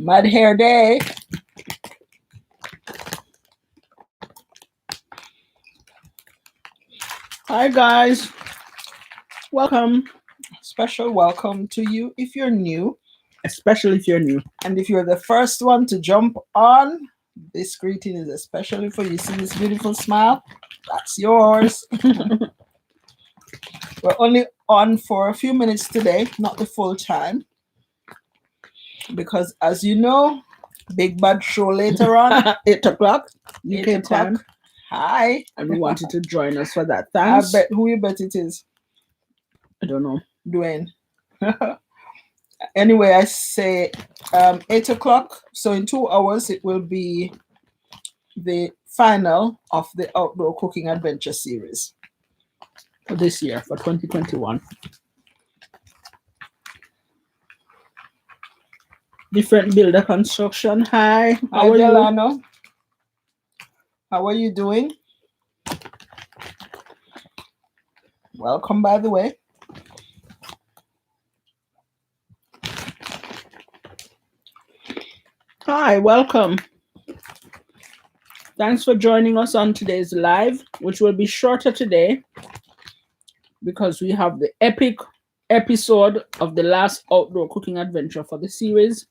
Mad hair day. Hi guys, welcome. Special welcome to you if you're new, Especially if you're new. and if you're the first one to jump on, this greeting is especially for you. See this beautiful smile? That's yours. We're only on for a few minutes today, not the full time, because as you know, big bad show later on. 8 o'clock 8 UK time. o'clock. Hi. And we wanted to join us for that. I Thanks. bet who you bet it is, I don't know. Dwayne. Anyway, I say 8 o'clock. So in 2 hours, it will be the final of the outdoor cooking adventure series. For this year, for 2021. Different builder construction. Hi. Hi, Delano. How are you doing? Welcome, by the way. Hi, welcome. Thanks for joining us on today's live, which will be shorter today because we have the epic episode of the last outdoor cooking adventure for the series.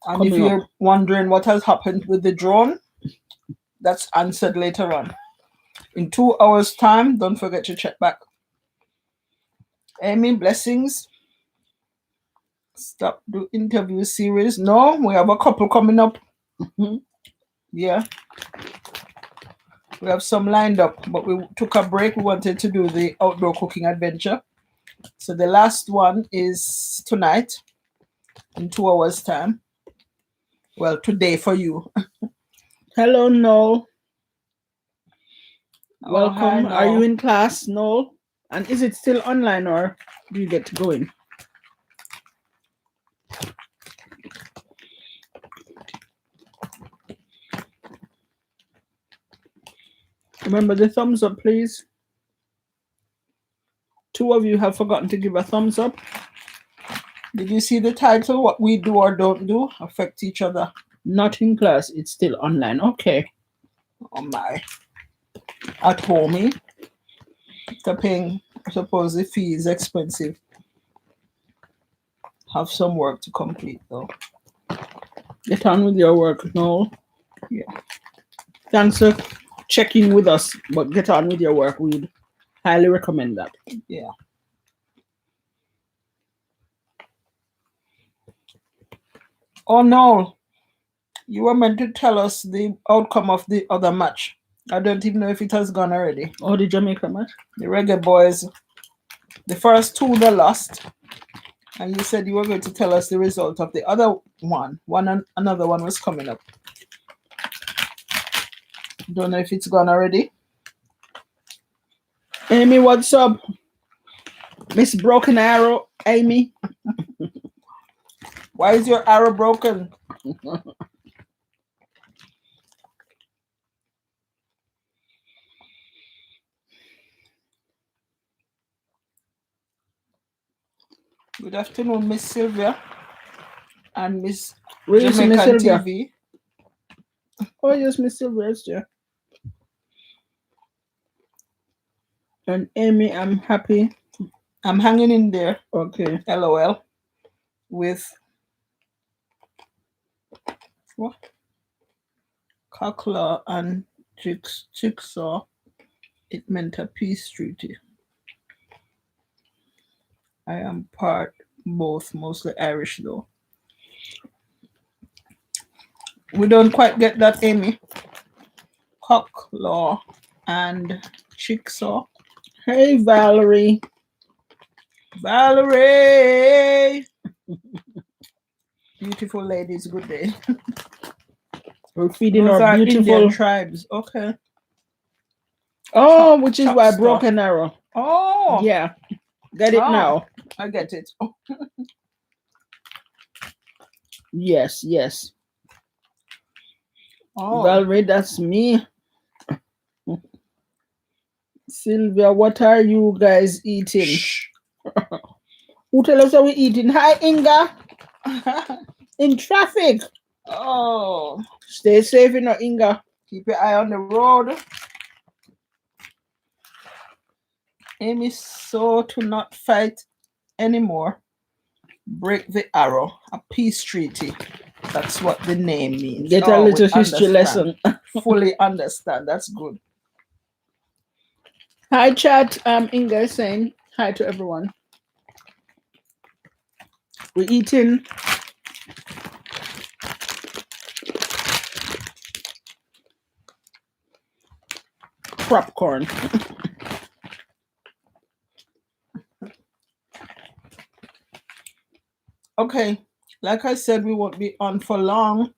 And if you're wondering what has happened with the drone, that's answered later on. In 2 hours' time, don't forget to check back. Amy, blessings. Stop the interview series. No, we have a couple coming up. Yeah. We have some lined up, but we took a break. We wanted to do the outdoor cooking adventure. So the last one is tonight in 2 hours' time. Well, today for you. Hello, Noel. Oh, Welcome. hi, Are you Noel. in class, Noel? And is it still online or do you get to go in? Remember the thumbs up, please. 2 of you have forgotten to give a thumbs up. Did you see the title? What we do or don't do affect each other. Not in class, it's still online. Okay. Oh my. At home, eh? After paying, I suppose the fee is expensive. Have some work to complete though. Get on with your work, Noel. Yeah. Thanks for checking with us, but get on with your work. We'd highly recommend that. Yeah. Oh no. You were meant to tell us the outcome of the other match. I don't even know if it has gone already. Oh, the Jamaica match? The Reggae Boys, the first two they lost. And you said you were going to tell us the result of the other one. Another one was coming up. Don't know if it's gone already. Amy, what's up? Miss Broken Arrow, Amy. Why is your arrow broken? Good afternoon, Miss Sylvia and Miss Jamaican Miss Sylvia? TV. Oh, yes, Miss Sylvia is there. And Amy, I'm happy. I'm hanging in there. Okay. LOL. With what? Cockler and Jigsaw. It meant a peace treaty. I am part both, mostly Irish though. We don't quite get that, Amy. Cocklaw and Jigsaw. Hey, Valerie. Valerie! Beautiful ladies, good day. We're feeding Those our are beautiful Indian tribes. Okay. Oh, which is why Chop Broken Arrow. Oh, Yeah. Get it Oh. now. I get it. Oh. Yes, yes. Oh. Valerie, that's me. Sylvia, what are you guys eating? Shh. Who tell us how we eating? Hi, Inga. In traffic. Oh, Stay safe, Inga. keep your eye on the road. Amy saw to not fight anymore. Break the arrow. A peace treaty. That's what the name means. Get a little history lesson. Fully understand. That's good. Hi, chat. Inga is saying hi to everyone. We're eating popcorn. Okay, like I said, we won't be on for long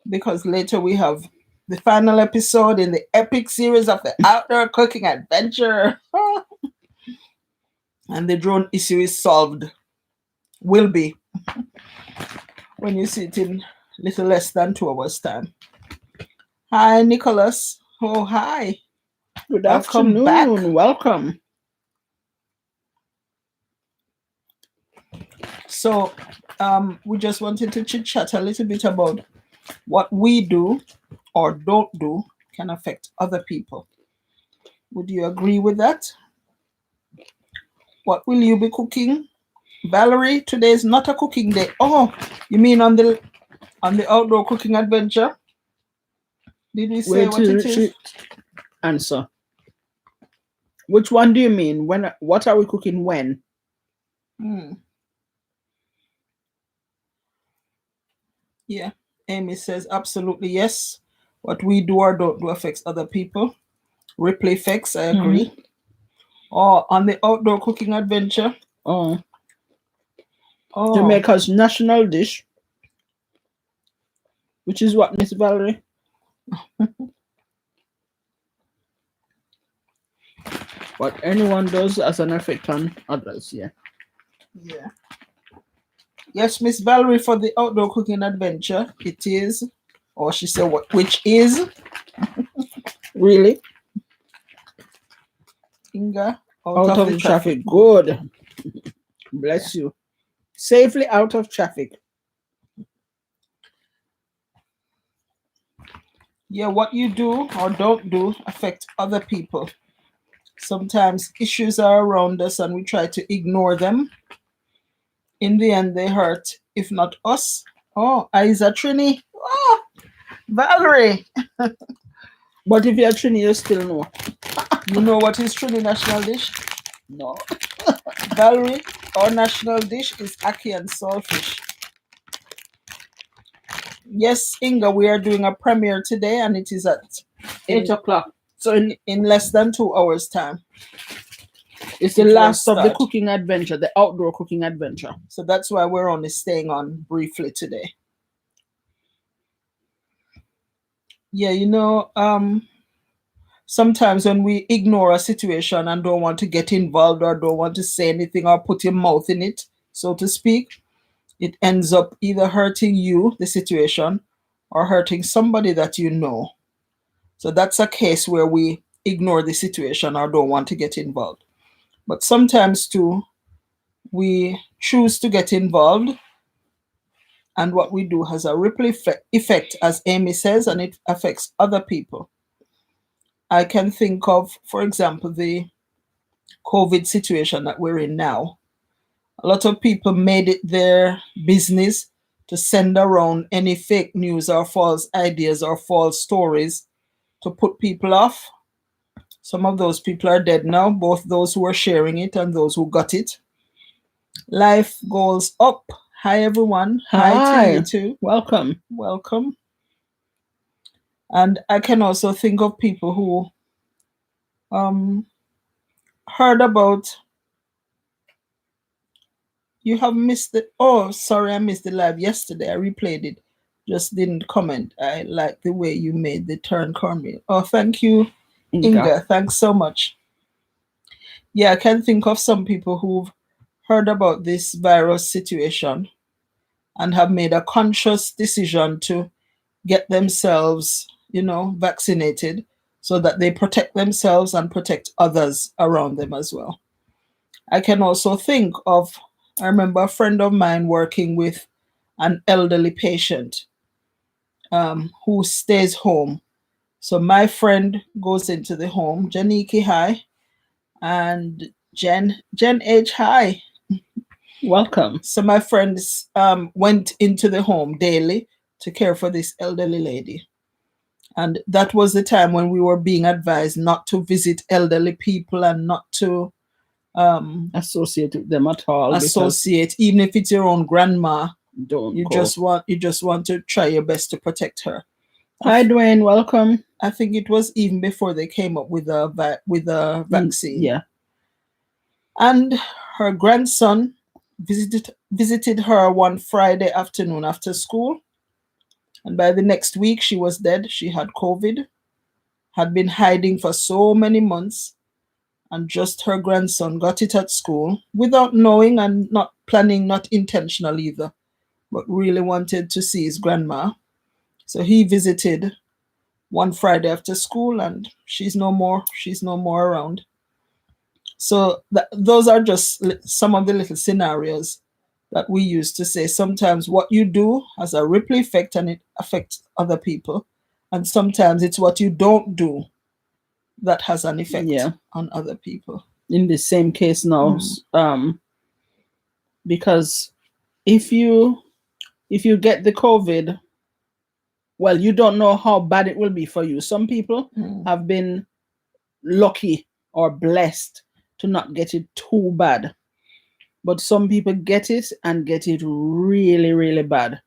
because later we have the final episode in the epic series of the outdoor cooking adventure. And the drone issue is solved. Will be when you see it in little less than 2 hours time. Hi, Nicholas. Oh, hi. Good Welcome afternoon. back. Welcome. So we just wanted to chit chat a little bit about what we do or don't do can affect other people. Would you agree with that? What will you be cooking? Valerie, today is not a cooking day. Oh, you mean on the outdoor cooking adventure? Did we say Wait what it till is? she answer. Which one do you mean? When? What are we cooking when? Yeah, Amy says absolutely yes. What we do or don't do affects other people. Ripple effects, I agree. Or on the outdoor cooking adventure. Oh. Jamaica's national dish. Which is what, Miss Valerie? What anyone does as an effect on others, yeah. Yeah. Yes, Miss Valerie, for the outdoor cooking adventure, it is, or she said, what, which is? Really? Inga, out of the traffic. Good. Bless you. Safely out of traffic. Yeah, what you do or don't do affect other people. Sometimes issues are around us and we try to ignore them. In the end, they hurt, if not us. Oh, Isa Trini. Oh, Valerie. But if you're Trini, you still know. You know what is Trini national dish? No. Valerie, our national dish is ackee and saltfish. Yes, Inga, we are doing a premiere today and it is at 8 o'clock. So in less than 2 hours time. It's the last of the cooking adventure, the outdoor cooking adventure. So that's why we're only staying on briefly today. Yeah, you know, sometimes when we ignore a situation and don't want to get involved or don't want to say anything or put your mouth in it, so to speak, it ends up either hurting you, the situation, or hurting somebody that you know. So that's a case where we ignore the situation or don't want to get involved. But sometimes too, we choose to get involved, and what we do has a ripple effect, as Amy says, and it affects other people. I can think of, for example, the COVID situation that we're in now. A lot of people made it their business to send around any fake news or false ideas or false stories to put people off. Some of those people are dead now, both those who were sharing it and those who got it. Life goes up. Hi, everyone. Hi to you too. Welcome. Welcome. And I can also think of people who heard about. You have missed it. Oh, sorry, I missed the live yesterday. I replayed it. Just didn't comment. I like the way you made the turn cornmeal. Oh, thank you, Inga. Thanks so much. Yeah, I can think of some people who've heard about this virus situation and have made a conscious decision to get themselves, vaccinated so that they protect themselves and protect others around them as well. I can also think of, I remember a friend of mine working with an elderly patient who stays home. So my friend goes into the home, Janiki hi, and Jen H hi. Welcome. So my friends went into the home daily to care for this elderly lady. And that was the time when we were being advised not to visit elderly people and not to associate with them at all. Associate, even if it's your own grandma. Don't you go. just want to try your best to protect her. Hi, Dwayne. Welcome. I think it was even before they came up with a vaccine. Yeah. And her grandson visited her one Friday afternoon after school. And by the next week, she was dead. She had COVID, had been hiding for so many months. And just her grandson got it at school without knowing and not planning, not intentional either, but really wanted to see his grandma. So he visited one Friday after school, and she's no more. She's no more around. So those are just some of the little scenarios that we use to say sometimes what you do has a ripple effect and it affects other people, and sometimes it's what you don't do that has an effect on other people. In the same case now, because if you get the COVID, well, you don't know how bad it will be for you. Some people have been lucky or blessed to not get it too bad, but some people get it and get it really, really bad.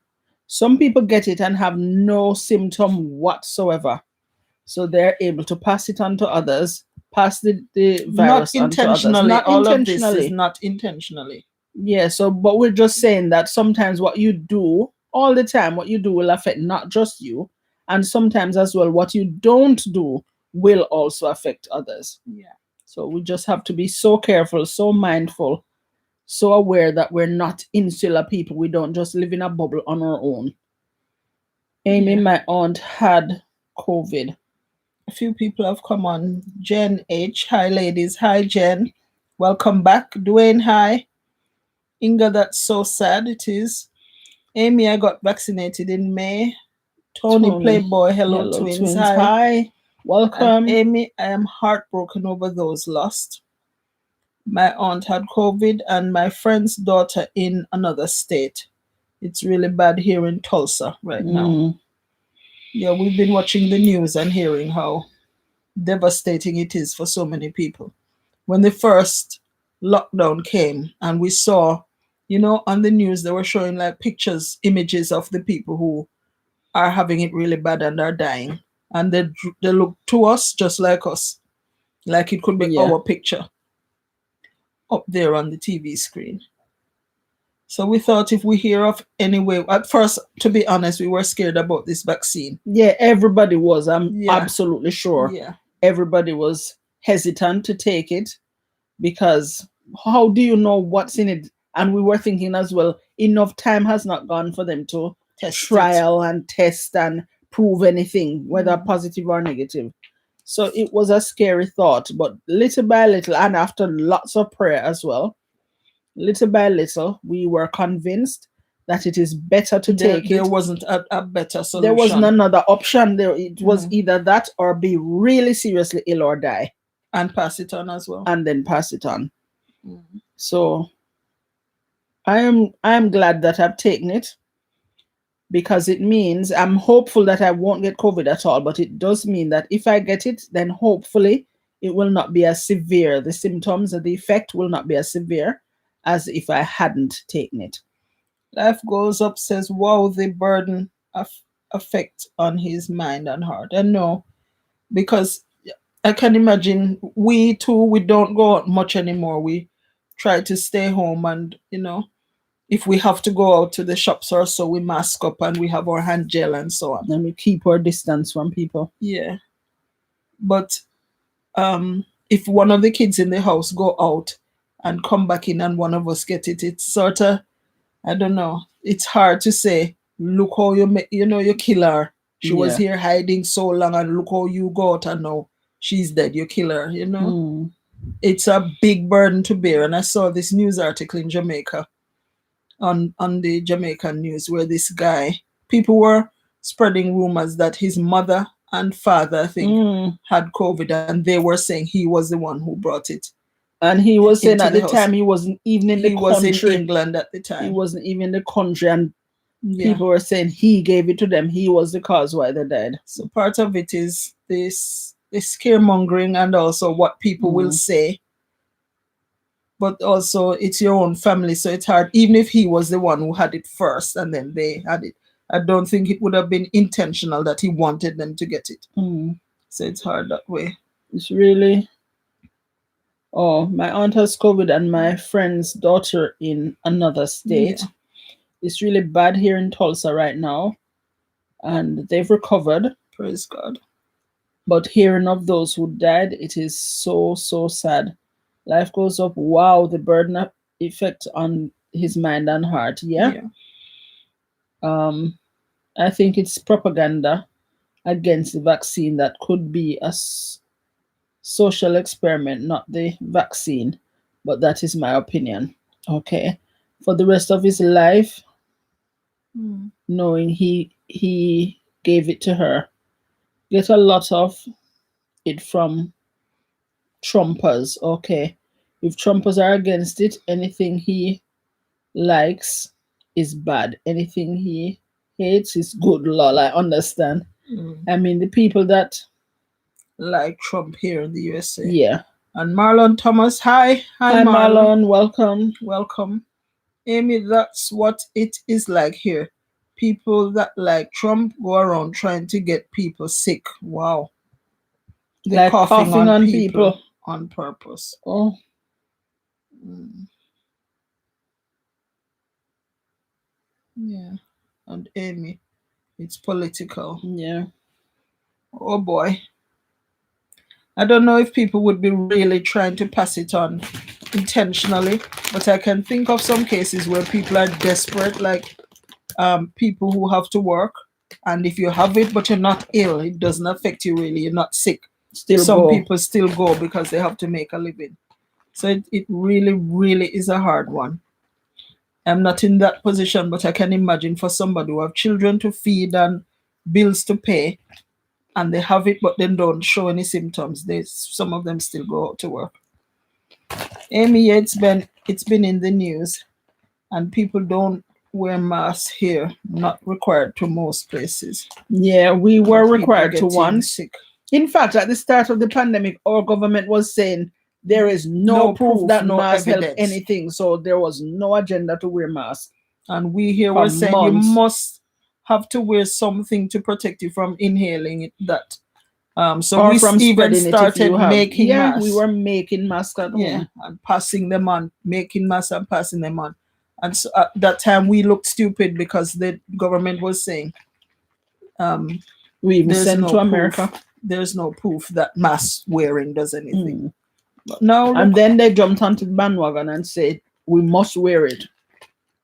Some people get it and have no symptom whatsoever, so they're able to pass it on to others, pass the virus on to others. Not all intentionally. Of this is not intentionally. Yeah, so but we're just saying that sometimes what you do all the time, what you do will affect not just you, and sometimes as well what you don't do will also affect others. Yeah. So we just have to be so careful, so mindful, so aware that we're not insular people. We don't just live in a bubble on our own. Amy, my aunt, had COVID. A few people have come on. Jen H. Hi, ladies. Hi, Jen. Welcome back. Dwayne, hi. Inga, that's so sad. It is. Amy, I got vaccinated in May. Tony Playboy, hello twins. Hi. Welcome. And Amy, I am heartbroken over those lost. My aunt had COVID and my friend's daughter in another state. It's really bad here in Tulsa right now. Yeah, we've been watching the news and hearing how devastating it is for so many people. When the first lockdown came and we saw, on the news, they were showing like pictures, images of the people who are having it really bad and are dying. And they look to us just like us, like it could be our picture up there on the TV screen. So we thought if we hear of any way, at first, to be honest, we were scared about this vaccine. Yeah, everybody was. I'm absolutely sure. Yeah. Everybody was hesitant to take it because how do you know what's in it? And we were thinking as well, enough time has not gone for them to trial and test and prove anything, whether positive or negative. So it was a scary thought, but little by little, and after lots of prayer as well, little by little, we were convinced that it is better to take it. There wasn't a better solution. There wasn't another option. It was either that or be really seriously ill or die. And pass it on as well. And then pass it on. So I am glad that I've taken it, because it means I'm hopeful that I won't get COVID at all, but it does mean that if I get it, then hopefully it will not be as severe. The symptoms or the effect will not be as severe as if I hadn't taken it. Life Goes Up says, wow, the burden of effect on his mind and heart. And no, because I can imagine we too, we don't go out much anymore. We try to stay home, and if we have to go out to the shops or so, we mask up and we have our hand gel and so on. And we keep our distance from people. Yeah. But if one of the kids in the house go out and come back in and one of us get it, it's sort of, I don't know, it's hard to say, look how you kill her. She was here hiding so long, and look how you go out and now she's dead, you kill her, It's a big burden to bear. And I saw this news article in Jamaica on the Jamaican news where this guy, people were spreading rumors that his mother and father, I think, had COVID, and they were saying he was the one who brought it. And he was saying into at the the house. time he wasn't even in He the was in country. England at the He time. wasn't even in the country, and Yeah. people were saying he gave it to them. He was the cause why they died. So part of it is this scaremongering and also what people will say. But also it's your own family, so it's hard. Even if he was the one who had it first and then they had it, I don't think it would have been intentional that he wanted them to get it. So it's hard that way. It's really. Oh, my aunt has COVID and my friend's daughter in another state. Yeah. It's really bad here in Tulsa right now, and they've recovered. Praise God. But hearing of those who died, it is so, so sad. Life goes up. Wow, the burden of effect on his mind and heart. Yeah. I think it's propaganda against the vaccine that could be a social experiment, not the vaccine. But that is my opinion. Okay. For the rest of his life, knowing he gave it to her, get a lot of it from Trumpers. Okay. If Trumpers are against it, anything he likes is bad. Anything he hates is good. Lol, I understand. I mean, the people that like Trump here in the USA. Yeah. And Marlon Thomas, hi. Hi, Marlon. Welcome. Welcome. Amy, that's what it is like here. People that like Trump go around trying to get people sick. Wow. They're like coughing on people on purpose. Oh. Yeah. And Amy, it's political. Yeah. Oh boy. I don't know if people would be really trying to pass it on intentionally, but I can think of some cases where people are desperate, like people who have to work, and if you have it but you're not ill, it doesn't affect you really, you're not sick. Some people still go because they have to make a living. So it really, really is a hard one. I'm not in that position, but I can imagine for somebody who have children to feed and bills to pay, and they have it but then don't show any symptoms. Some of them still go out to work. Amy, it's been in the news, and people don't wear masks here. Not required to most places. Yeah, we were required to once. Sick. In fact, at the start of the pandemic, our government was saying there is no proof that masks help anything, so there was no agenda to wear masks. And we here were saying you must have to wear something to protect you from inhaling it. That so or we from even started making masks. We were making masks at home and passing them on, making masks and passing them on. And so at that time we looked stupid because the government was saying we even sent to America. There's no proof that mask wearing does anything. But now and then they jumped onto the bandwagon and said we must wear it.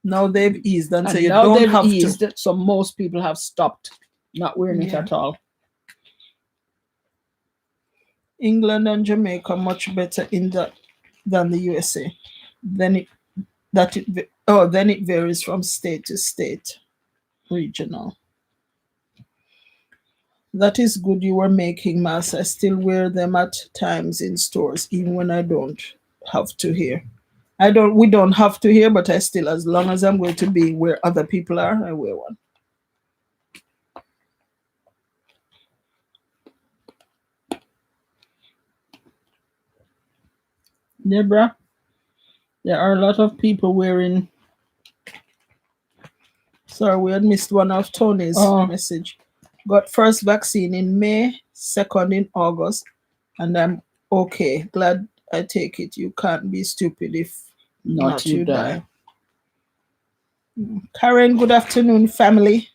Now they've eased and say you don't have to. So most people have stopped not wearing it at all. England and Jamaica much better in that than the USA. Then it varies from state to state, regional. That is good. You were making masks. I still wear them at times in stores, even when I don't have to here. We don't have to here, but I still, as long as I'm going to be where other people are, I wear one. Deborah, there are a lot of people wearing. Sorry, we had missed one of Tony's message. Got first vaccine in May, second in August, and I'm okay. Glad I take it. You can't be stupid if not you die. Karen, good afternoon, family.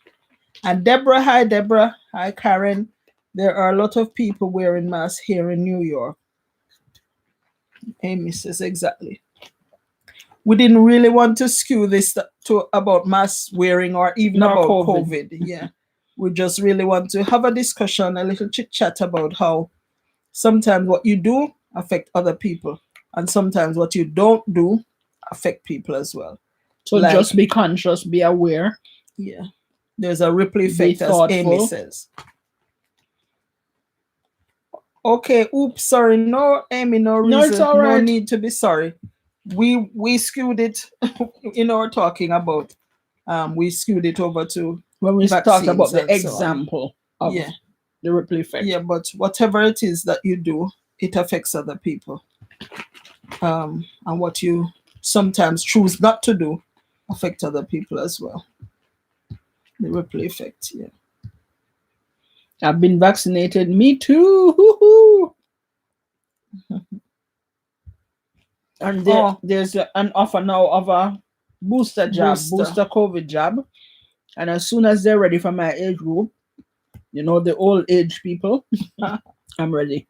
And Deborah, hi Deborah. Hi Karen. There are a lot of people wearing masks here in New York. Amy says exactly. We didn't really want to skew this to about mask wearing or even about COVID. Yeah. We just really want to have a discussion, a little chit chat about how sometimes what you do affect other people, and sometimes what you don't do affect people as well. So like, just be conscious, be aware. yeah, there's a ripple Be effect, as Amy thoughtful. says. Okay, oops, sorry. No, Amy, no No, it's reason, all no right. need to be sorry. We skewed it in our talking about. We skewed it over to When we talked about vaccines the and so on. example of Yeah, the ripple effect. yeah, but whatever it is that you do, it affects other people. And what you sometimes choose not to do affect other people as well. The ripple effect, yeah. I've been vaccinated. Me too. Hoo-hoo. And there's an offer now of a booster COVID jab. And as soon as they're ready for my age group, the old age people, I'm ready.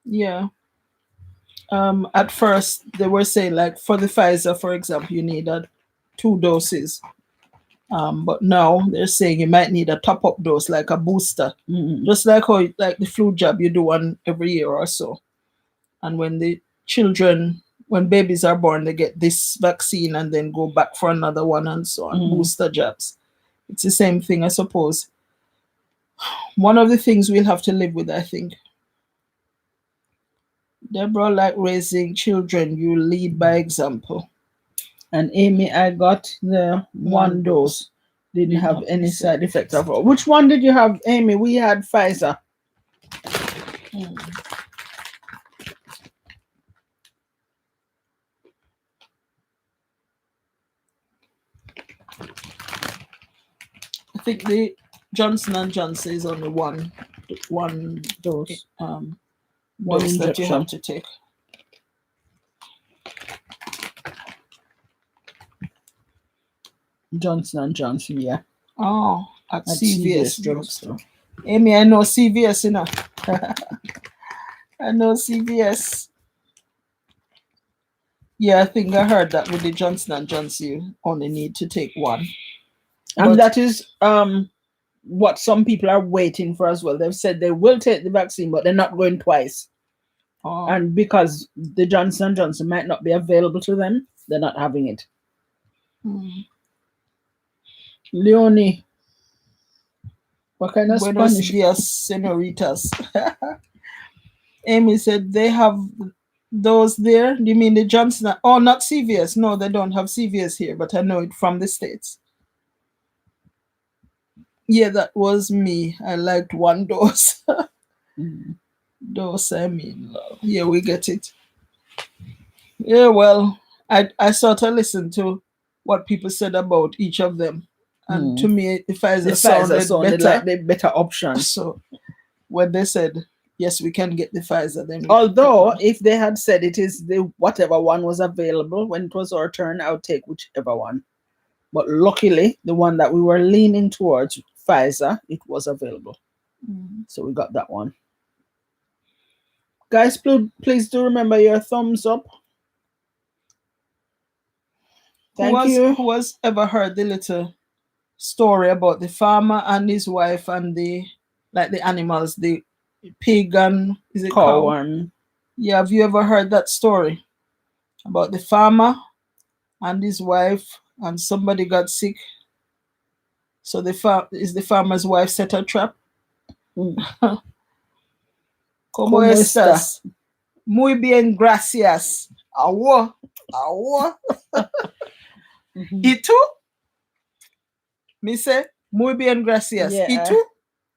Yeah. At first they were saying, like, for the Pfizer, for example, you needed 2 doses. But now they're saying you might need a top-up dose, like a booster, just like how like the flu jab you do one every year or so. And when babies are born, they get this vaccine and then go back for another one and so on. Booster jabs. It's the same thing, I suppose. One of the things we'll have to live with, I think. Deborah, like raising children, you lead by example. And Amy, I got the one dose. Didn't have any side effects of all. Which one did you have, Amy? We had Pfizer. I think the Johnson & Johnson is only one dose. One Dose that you injection. have to take. Johnson & Johnson, yeah. Oh, at CVS drugstore. Amy, I know CVS, I know CVS. Yeah, I think I heard that with the Johnson & Johnson, you only need to take one. And that is what some people are waiting for as well. They've said they will take the vaccine, but they're not going twice. Oh. And because the Johnson & Johnson might not be available to them, they're not having it. Leonie, what kind of Buenos Spanish? dias, senoritas. Amy said they have those there. Do you mean the Johnson? Oh, not CVS. No, they don't have CVS here, but I know it from the States. Yeah, that was me. I liked one dose. Dose, I mean, yeah, we get it. Yeah, well, I sort of listened to what people said about each of them. And to me, the Pfizer sounded better. Like the better option. So when they said, yes, we can get the Pfizer, then although if they had said it is the whatever one was available when it was our turn, I would take whichever one. But luckily, the one that we were leaning towards, Pfizer, it was available. So we got that one. Guys, please do remember your thumbs up. Thank you. Who has ever heard the little story about the farmer and his wife and the animals, the pig and is it cow? One. Yeah, have you ever heard that story about the farmer and his wife and somebody got sick? So the farmer's wife set a trap. ¿Cómo estás? Muy bien, gracias. Awo. ¿Y tú? Me say, muy bien, gracias. Yeah, ¿Y tú?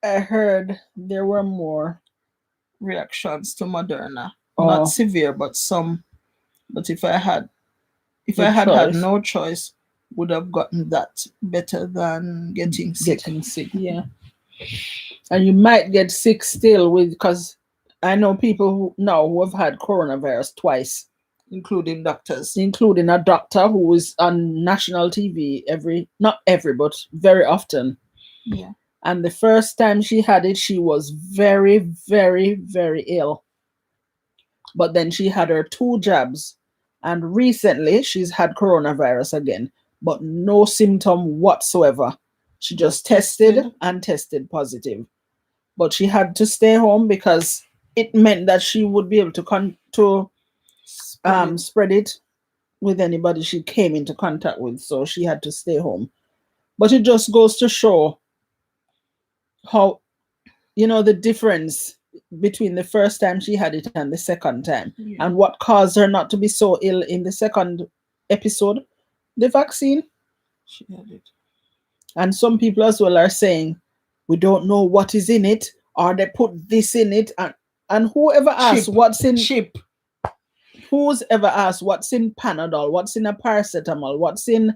I heard there were more reactions to Moderna. Not severe, but some. But if I had no choice, would have gotten that better than getting sick. Yeah. And you might get sick still because I know people who have had coronavirus twice. Including doctors. Including a doctor who is on national TV not every, but very often. Yeah. And the first time she had it, she was very, very, very ill. But then she had her 2 jabs. And recently, she's had coronavirus again, but no symptom whatsoever. She just tested positive. But she had to stay home because it meant that she would be able to spread it with anybody she came into contact with, so she had to stay home. But it just goes to show how, the difference between the first time she had it and the second time, and what caused her not to be so ill in the second episode. The vaccine. She had it. And some people as well are saying, we don't know what is in it, or they put this in it. And whoever asks what's in chip, who's ever asked what's in Panadol, what's in a paracetamol, what's in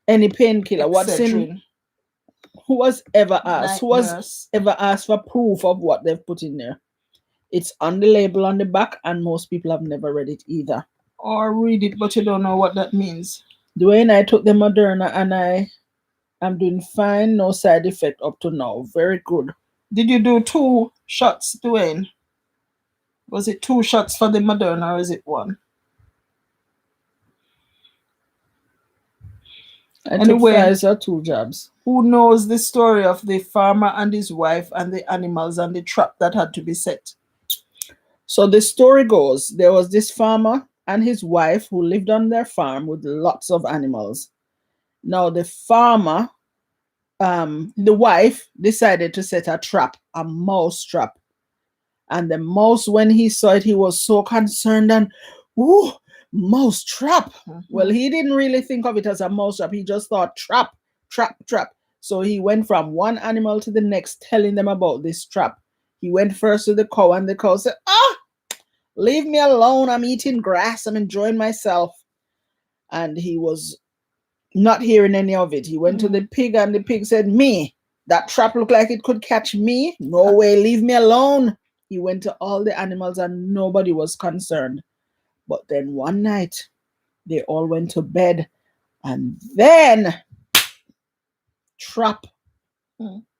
any painkiller, what's in, who has ever asked? Who has ever asked for proof of what they've put in there? It's on the label on the back, and most people have never read it either. Or read it, but you don't know what that means. Dwayne, I took the Moderna and I'm doing fine, no side effect up to now. Very good. Did you do 2 shots, Dwayne? Was it 2 shots for the Moderna, or is it 1? I took Pfizer 2 jabs. Who knows the story of the farmer and his wife and the animals and the trap that had to be set? So the story goes, there was this farmer and his wife who lived on their farm with lots of animals. Now the farmer, the wife decided to set a trap, a mouse trap. And the mouse, when he saw it, he was so concerned and, ooh, mouse trap. Well, he didn't really think of it as a mouse trap. He just thought trap, trap, trap. So he went from one animal to the next telling them about this trap. He went first to the cow, and the cow said, leave me alone. I'm eating grass. I'm enjoying myself. And he was not hearing any of it. He went to the pig, and the pig said, me, that trap looked like it could catch me. No way, leave me alone. He went to all the animals and nobody was concerned. But then one night, they all went to bed, and then trap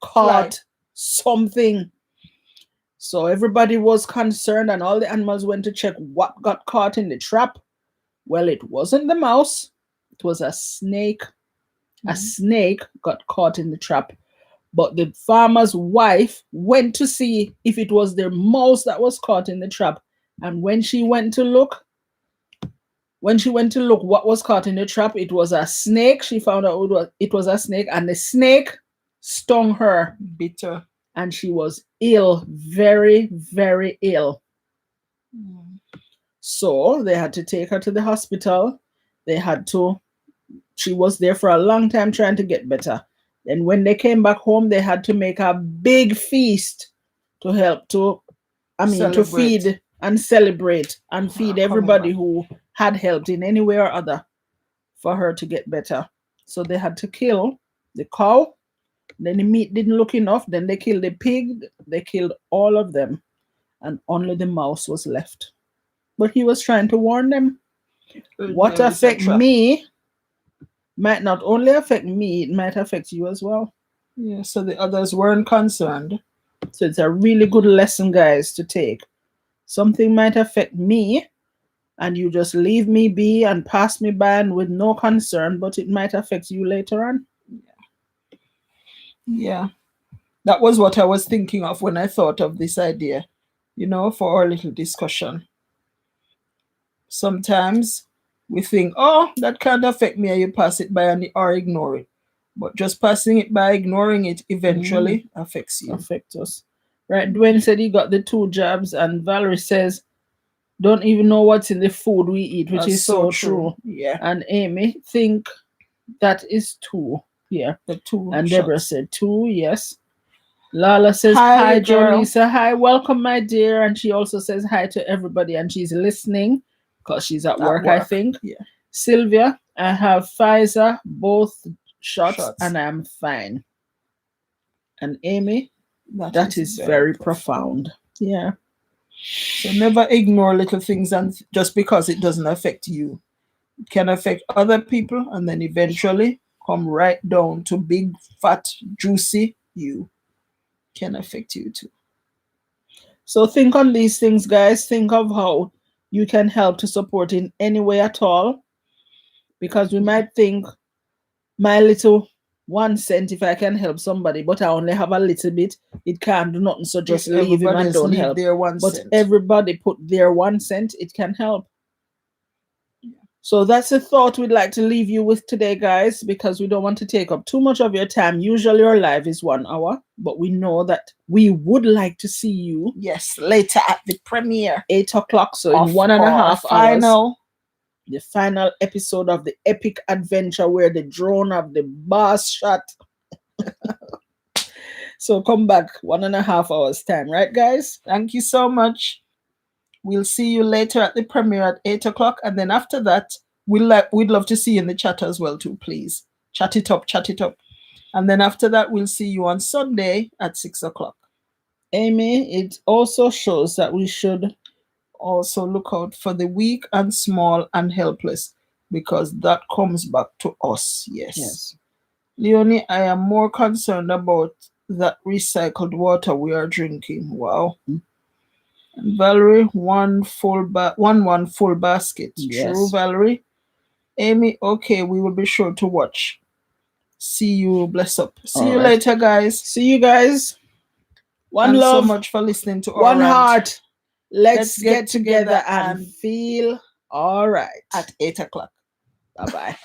caught something. So everybody was concerned, and all the animals went to check what got caught in the trap. Well, it wasn't the mouse. It was a snake. A snake got caught in the trap. But the farmer's wife went to see if it was the mouse that was caught in the trap. And when she went to look what was caught in the trap, it was a snake. She found out it was a snake, and the snake stung her. Bitter. And she was ill, very, very ill. So they had to take her to the hospital. She was there for a long time trying to get better. Then when they came back home, they had to make a big feast to feed and celebrate and feed everybody who had helped in any way or other for her to get better. So they had to kill the cow. Then the meat didn't look enough. Then they killed the pig. They killed all of them. And only the mouse was left. But he was trying to warn them. What affects me might not only affect me, it might affect you as well. Yeah, so the others weren't concerned. So it's a really good lesson, guys, to take. Something might affect me, and you just leave me be and pass me by and with no concern, but it might affect you later on. Yeah. That was what I was thinking of when I thought of this idea, for our little discussion. Sometimes we think, that can't affect me, and you pass it by or ignore it. But just passing it by, ignoring it, eventually affects you. Affects us. Right, Dwayne said he got the 2 jabs, and Valerie says, don't even know what's in the food we eat, which is so true. Yeah. And Amy think that is 2. Yeah. The 2 And shots. Deborah said 2, yes. Lala says, hi Joleisa. Hi, welcome, my dear. And she also says hi to everybody, and she's listening because she's at work, I think. Yeah. Sylvia, I have Pfizer, both shots. And I'm fine. And Amy, that is very profound. Yeah. So never ignore little things, and just because it doesn't affect you. It can affect other people, and then eventually come right down to big, fat, juicy you. Can affect you too. So think on these things, guys. Think of how you can help to support in any way at all. Because we might think, my little 1 cent, if I can help somebody, but I only have a little bit, it can't do nothing, so just leave him and don't help. Their 1 but cent. Everybody put their 1 cent, it can help. So that's a thought we'd like to leave you with today, guys, because we don't want to take up too much of your time. Usually our live is 1 hour, but we know that we would like to see you. Yes, later at the premiere. 8 o'clock, so in Of 1.5 our hours. final. The final episode of the epic adventure where the drone of the boss shot. So come back 1.5 hours time, right, guys? Thank you so much. We'll see you later at the premiere at 8 o'clock. And then after that, we'd love to see you in the chat as well too, please. Chat it up, chat it up. And then after that, we'll see you on Sunday at 6 o'clock. Amy, it also shows that we should also look out for the weak and small and helpless, because that comes back to us. Yes. Leonie, I am more concerned about that recycled water we are drinking. Wow. And Valerie, one full basket. Yes. True, Valerie. Amy, okay, we will be sure to watch. See you. Bless up. See you later, guys. See you guys. One Thanks love. so much for listening to One our rant. heart. Let's get together and feel all right. At 8 o'clock. Bye-bye.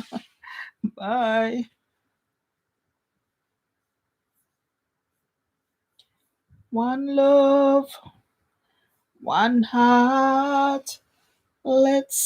Bye. One love, one heart. Let's